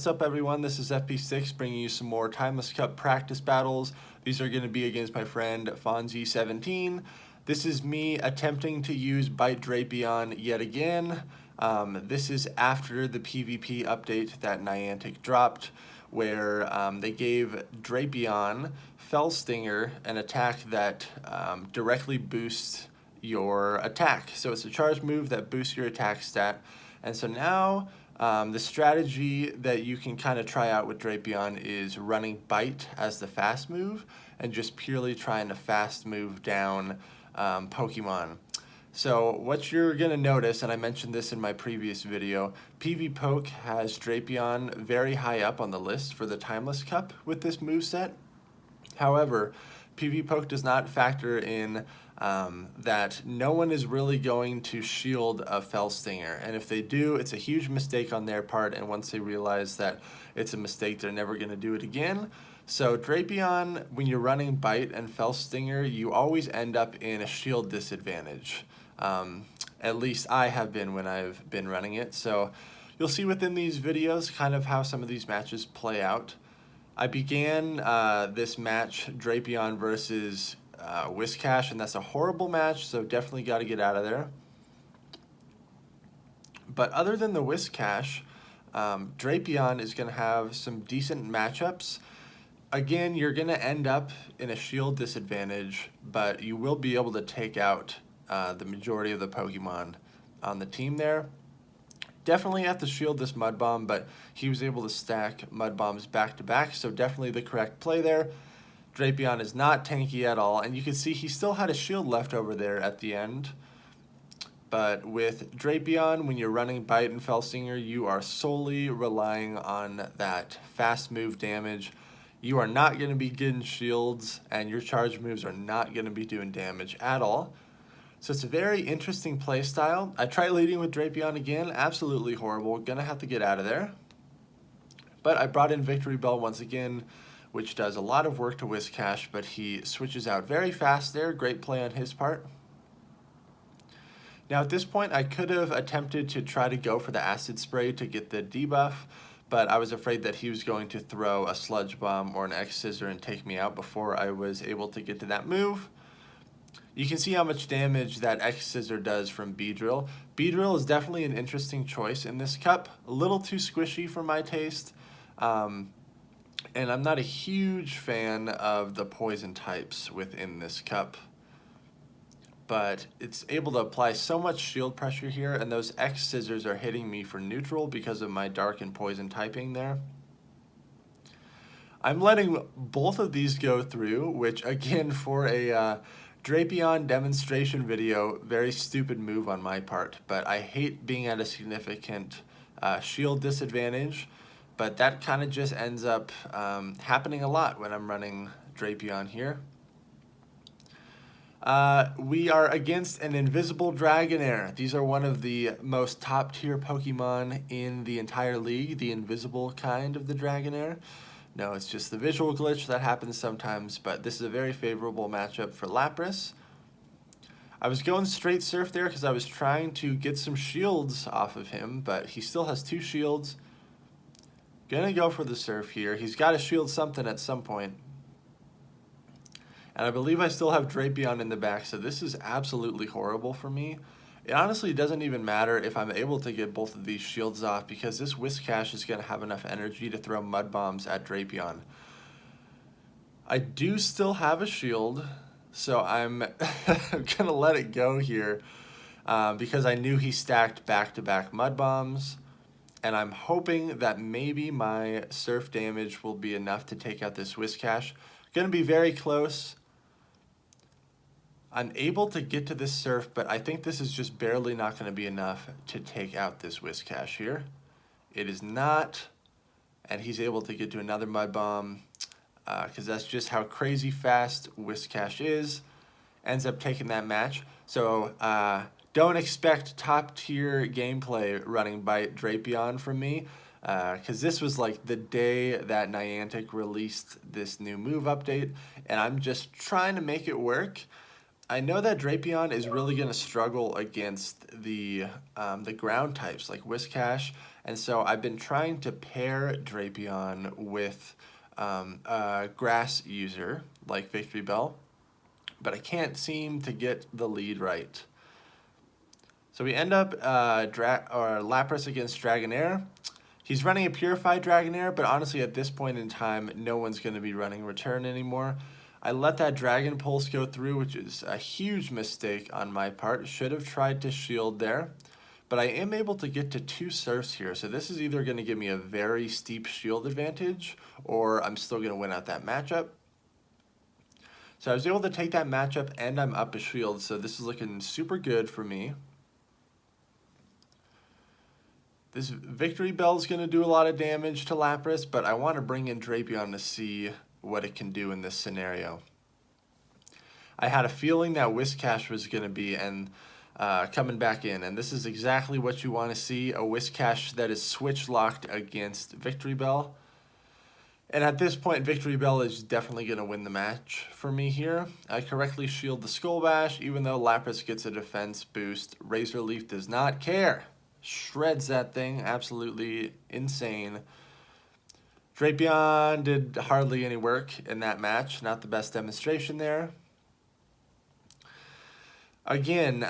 What's up everyone, this is FPSticks bringing you some more Timeless Cup practice battles. These are going to be against my friend Fonzie17. This is me attempting to use Bite Drapion yet again. This is after the PvP update that Niantic dropped, where they gave Drapion Fell Stinger, an attack that directly boosts your attack. So it's a charge move that boosts your attack stat. And so now the strategy that you can kind of try out with Drapion is running Bite as the fast move and just purely trying to fast move down Pokemon. So what you're going to notice, and I mentioned this in my previous video, PvPoke has Drapion very high up on the list for the Timeless Cup with this moveset. However, PvPoke does not factor in that no one is really going to shield a Fell Stinger, and if they do, it's a huge mistake on their part, and once they realize that it's a mistake, they're never going to do it again. So Drapion, when you're running Bite and Fell Stinger, you always end up in a shield disadvantage. At least I have been when I've been running it, so you'll see within these videos kind of how some of these matches play out. I began this match, Drapion versus Whiscash, and that's a horrible match, so definitely got to get out of there. But other than the Whiscash, Drapion is going to have some decent matchups. Again, you're going to end up in a shield disadvantage, but you will be able to take out the majority of the Pokemon on the team there. Definitely have to shield this Mud Bomb, but he was able to stack Mud Bombs back to back, so definitely the correct play there. Drapion is not tanky at all, and you can see he still had a shield left over there at the end. But with Drapion, when you're running Bite and Fell Stinger, you are solely relying on that fast move damage. You are not going to be getting shields, and your charge moves are not going to be doing damage at all. So it's a very interesting play style. I tried leading with Drapion again, absolutely horrible, gonna have to get out of there. But I brought in Victory Bell once again, which does a lot of work to Whiscash, but he switches out very fast there, great play on his part. Now at this point I could have attempted to try to go for the Acid Spray to get the debuff, but I was afraid that he was going to throw a Sludge Bomb or an X-Scissor and take me out before I was able to get to that move. You can see how much damage that X-Scissor does from Beedrill. Beedrill is definitely an interesting choice in this cup. A little too squishy for my taste. And I'm not a huge fan of the poison types within this cup. But it's able to apply so much shield pressure here, and those X-Scissors are hitting me for neutral because of my dark and poison typing there. I'm letting both of these go through, which again for a Drapion demonstration video, very stupid move on my part, but I hate being at a significant shield disadvantage, but that kind of just ends up happening a lot when I'm running Drapion here. We are against an Invisible Dragonair. These are one of the most top tier Pokemon in the entire league, the invisible kind of the Dragonair. No, it's just the visual glitch that happens sometimes, but this is a very favorable matchup for Lapras. I was going straight Surf there because I was trying to get some shields off of him, but he still has 2 shields. Gonna go for the Surf here. He's got to shield something at some point. And I believe I still have Drapion in the back, so this is absolutely horrible for me. It honestly doesn't even matter if I'm able to get both of these shields off because this Whiscash is going to have enough energy to throw Mud Bombs at Drapion. I do still have a shield, so I'm going to let it go here because I knew he stacked back-to-back Mud Bombs, and I'm hoping that maybe my Surf damage will be enough to take out this Whiscash. Going to be very close. I'm able to get to this Surf, but I think this is just barely not going to be enough to take out this Whiscash here. It is not, and he's able to get to another Mud Bomb because that's just how crazy fast Whiscash is. Ends up taking that match. So don't expect top tier gameplay running by Drapion from me because this was like the day that Niantic released this new move update, and I'm just trying to make it work. I know that Drapion is really going to struggle against the ground types like Whiscash And so I've been trying to pair Drapion with a grass user like Victory Bell, but I can't seem to get the lead right. So we end up Lapras against Dragonair. He's running a Purified Dragonair, but honestly at this point in time, no one's going to be running Return anymore. I let that Dragon Pulse go through, which is a huge mistake on my part. Should have tried to shield there. But I am able to get to 2 Surfs here, so this is either going to give me a very steep shield advantage, or I'm still going to win out that matchup. So I was able to take that matchup, and I'm up a shield, so this is looking super good for me. This Victory Bell is going to do a lot of damage to Lapras, but I want to bring in Drapion to see what it can do in this scenario. I had a feeling that Whiscash was going to be coming back in, and this is exactly what you want to see, a Whiscash that is switch locked against Victory Bell. And at this point, Victory Bell is definitely going to win the match for me here. I correctly shield the Skull Bash, even though Lapras gets a defense boost. Razor Leaf does not care. Shreds that thing, absolutely insane. Drapion did hardly any work in that match, not the best demonstration there. Again,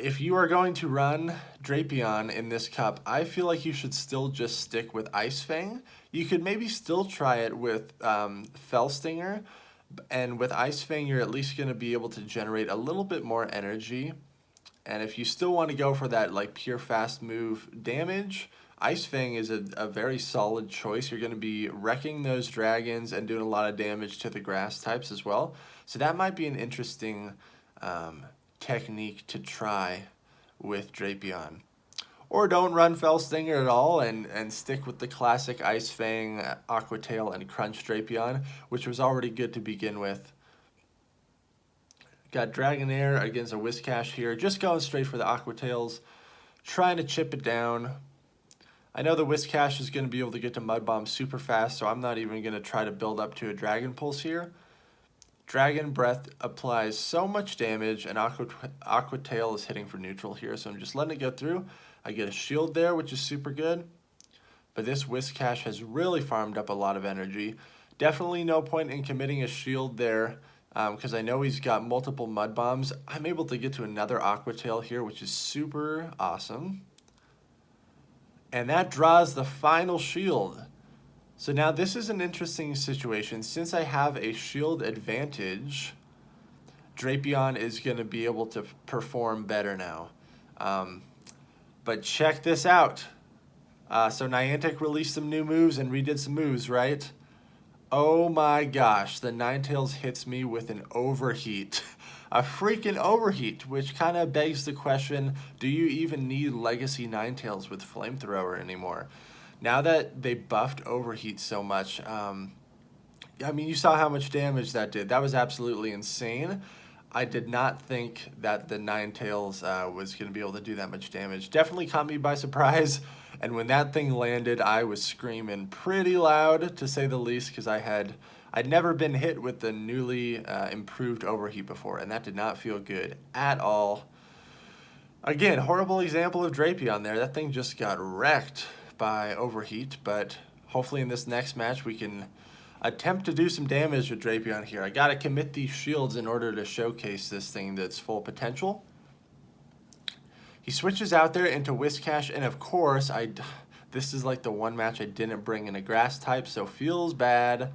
if you are going to run Drapion in this cup, I feel like you should still just stick with Ice Fang. You could maybe still try it with Fell Stinger, and with Ice Fang you're at least going to be able to generate a little bit more energy. And if you still want to go for that like pure fast move damage, Ice Fang is a very solid choice. You're going to be wrecking those dragons and doing a lot of damage to the grass types as well. So that might be an interesting technique to try with Drapion. Or don't run Fell Stinger at all and stick with the classic Ice Fang, Aqua Tail, and Crunch Drapion, which was already good to begin with. Got Dragonair against a Whiscash here, just going straight for the Aqua Tails, trying to chip it down. I know the Whiscash is going to be able to get to Mud Bomb super fast, so I'm not even going to try to build up to a Dragon Pulse here. Dragon Breath applies so much damage, and Aqua Tail is hitting for neutral here, so I'm just letting it go through. I get a shield there, which is super good. But this Whiscash has really farmed up a lot of energy. Definitely no point in committing a shield there, because I know he's got multiple Mud Bombs. I'm able to get to another Aqua Tail here, which is super awesome. And that draws the final shield. So now this is an interesting situation. Since I have a shield advantage, Drapion is going to be able to perform better now. But check this out. So Niantic released some new moves and redid some moves, right? Oh my gosh, the Ninetales hits me with an Overheat. A freaking Overheat, which kind of begs the question, do you even need Legacy Ninetales with Flamethrower anymore? Now that they buffed Overheat so much, I mean, you saw how much damage that did. That was absolutely insane. I did not think that the Ninetales was going to be able to do that much damage. Definitely caught me by surprise. And when that thing landed, I was screaming pretty loud, to say the least, because I'd never been hit with the newly improved Overheat before, and that did not feel good at all. Again, horrible example of Drapion there. That thing just got wrecked by Overheat, but hopefully in this next match we can attempt to do some damage with Drapion here. I gotta commit these shields in order to showcase this thing that's full potential. He switches out there into Whiscash, and of course, this is like the one match I didn't bring in a grass type, so feels bad.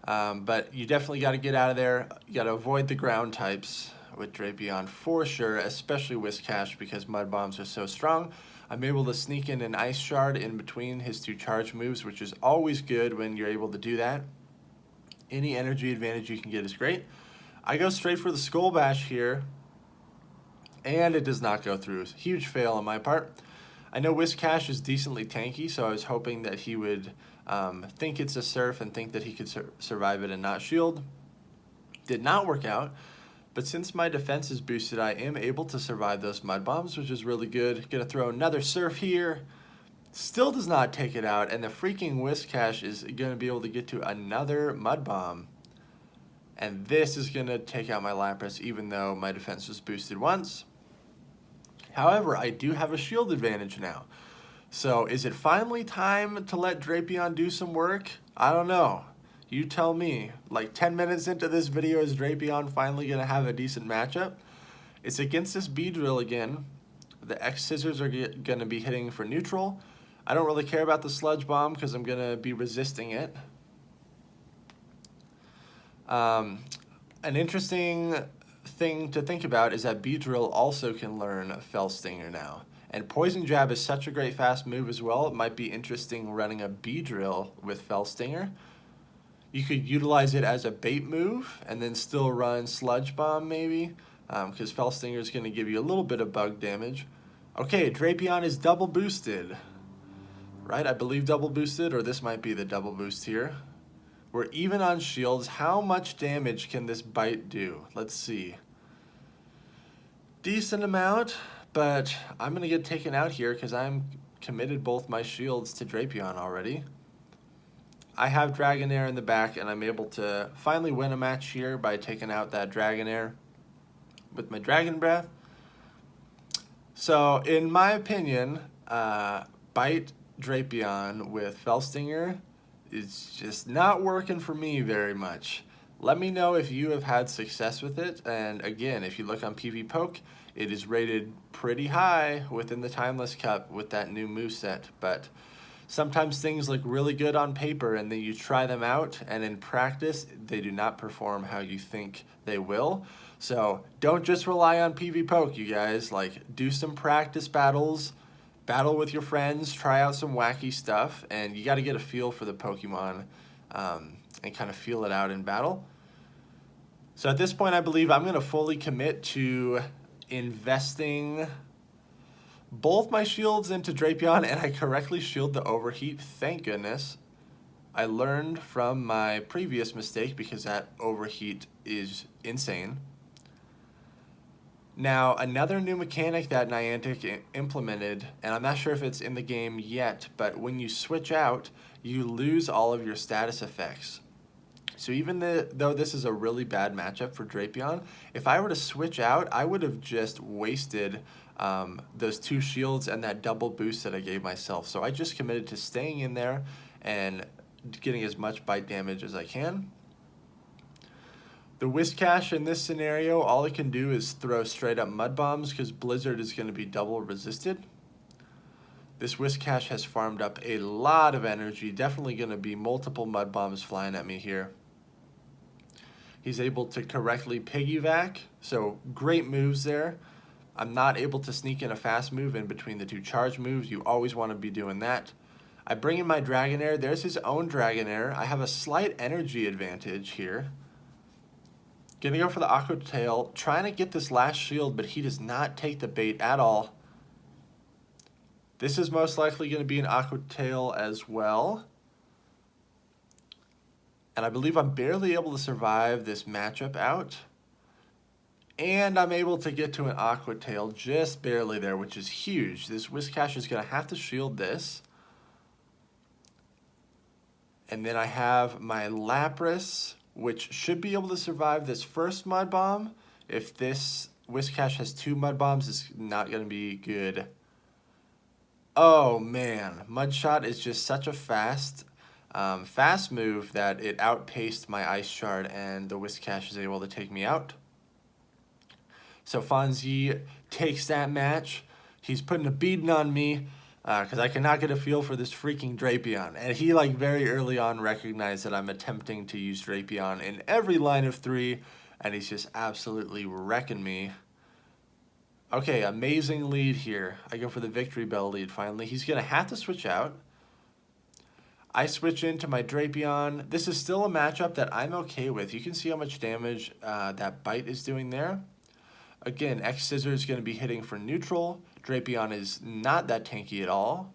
But you definitely got to get out of there. You got to avoid the ground types with Drapion for sure, especially Whiscash, because Mud Bombs are so strong. I'm able to sneak in an Ice Shard in between his 2 charge moves, which is always good when you're able to do that. Any energy advantage you can get is great. I go straight for the Skull Bash here, and it does not go through. Huge fail on my part. I know Whiscash is decently tanky, so I was hoping that he would think it's a Surf and think that he could survive it and not shield. Did not work out. But since my defense is boosted, I am able to survive those Mud Bombs, which is really good. Gonna throw another Surf here. Still does not take it out, and the freaking Whiscash is gonna be able to get to another Mud Bomb. And this is gonna take out my Lapras, even though my defense was boosted once. However, I do have a shield advantage now. So is it finally time to let Drapion do some work? I don't know. You tell me. Like 10 minutes into this video, is Drapion finally going to have a decent matchup? It's against this B-drill again. The X scissors are going to be hitting for neutral. I don't really care about the sludge bomb because I'm going to be resisting it. An interesting thing to think about is that B-drill also can learn Fell Stinger now. And Poison Jab is such a great fast move as well. It might be interesting running a B-drill with Fell Stinger. You could utilize it as a bait move and then still run Sludge Bomb maybe, because Fell Stinger is going to give you a little bit of bug damage. Okay, Drapion is double boosted, right? I believe double boosted, or this might be the double boost here. We're even on shields. How much damage can this bite do? Let's see. Decent amount, but I'm going to get taken out here because I'm committed both my shields to Drapion already. I have Dragonair in the back, and I'm able to finally win a match here by taking out that Dragonair with my Dragon Breath. So, in my opinion, Bite Drapion with Fell Stinger is just not working for me very much. Let me know if you have had success with it, and again, if you look on PvPoke, it is rated pretty high within the Timeless Cup with that new moveset, but sometimes things look really good on paper and then you try them out and in practice they do not perform how you think they will. So don't just rely on PvPoke, you guys. Like, do some practice battles, battle with your friends, try out some wacky stuff, and you got to get a feel for the Pokemon and kind of feel it out in battle. So at this point I believe I'm going to fully commit to investing both my shields into Drapion, and I correctly shield the overheat. Thank goodness. I learned from my previous mistake because that overheat is insane. Now, another new mechanic that Niantic implemented, and I'm not sure if it's in the game yet, but when you switch out, you lose all of your status effects. So even though this is a really bad matchup for Drapion, if I were to switch out, I would have just wasted those 2 shields and that double boost that I gave myself. So I just committed to staying in there and getting as much bite damage as I can. The Whiscash in this scenario, all it can do is throw straight up mud bombs because Blizzard is going to be double resisted. This Whiscash has farmed up a lot of energy, definitely going to be multiple mud bombs flying at me here. He's able to correctly piggyback, so great moves there. I'm not able to sneak in a fast move in between the 2 charge moves. You always want to be doing that. I bring in my Dragonair. There's his own Dragonair. I have a slight energy advantage here. Gonna go for the Aqua Tail, trying to get this last shield, but he does not take the bait at all. This is most likely going to be an Aqua Tail as well. And I believe I'm barely able to survive this matchup out. And I'm able to get to an Aqua Tail just barely there, which is huge. This Whiscash is going to have to shield this. And then I have my Lapras, which should be able to survive this first Mud Bomb. If this Whiscash has 2 Mud Bombs, it's not going to be good. Oh man, Mud Shot is just such a fast move that it outpaced my Ice Shard, and the Whiscash is able to take me out. So Fonzie takes that match. He's putting a beating on me because I cannot get a feel for this freaking Drapion. And he, like, very early on recognized that I'm attempting to use Drapion in every line of 3, and he's just absolutely wrecking me. Okay, amazing lead here. I go for the Victory Bell lead finally. He's going to have to switch out. I switch into my Drapion. This is still a matchup that I'm okay with. You can see how much damage that bite is doing there. Again, X Scissor is going to be hitting for neutral. Drapion is not that tanky at all.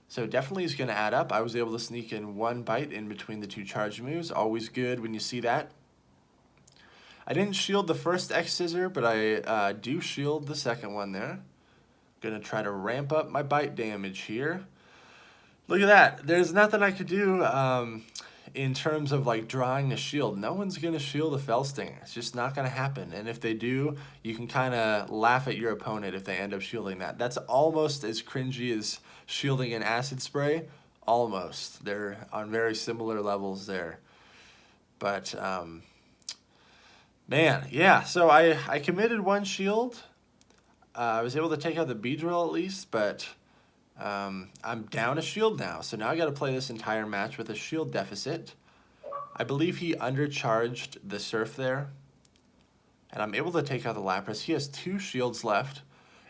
So definitely is going to add up. I was able to sneak in 1 bite in between the 2 charge moves. Always good when you see that. I didn't shield the first X Scissor, but I do shield the second one there. Going to try to ramp up my bite damage here. Look at that. There's nothing I could do in terms of like drawing a shield. No one's going to shield a Fellstinger. It's just not going to happen. And if they do, you can kind of laugh at your opponent if they end up shielding that. That's almost as cringy as shielding an acid spray. Almost. They're on very similar levels there. But, man, yeah. So I committed one shield. I was able to take out the Beedrill at least, but I'm down a shield now. So now I got to play this entire match with a shield deficit. I believe he undercharged the Surf there. And I'm able to take out the Lapras. He has 2 shields left.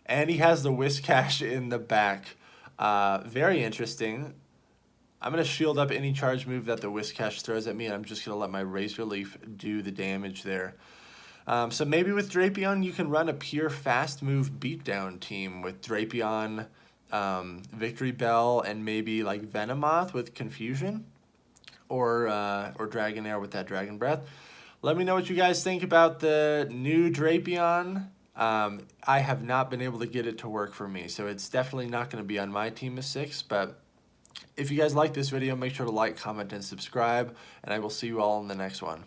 And he has the Whiscash in the back. Very interesting. I'm going to shield up any charge move that the Whiscash throws at me, and I'm just going to let my Razor Leaf do the damage there. So maybe with Drapion, you can run a pure fast move beatdown team with Drapion, Victory Bell, and maybe like Venomoth with Confusion, or Dragonair with that Dragon Breath. Let me know what you guys think about the new Drapion. I have not been able to get it to work for me, so it's definitely not going to be on my team of 6, but if you guys like this video, make sure to like, comment, and subscribe, and I will see you all in the next one.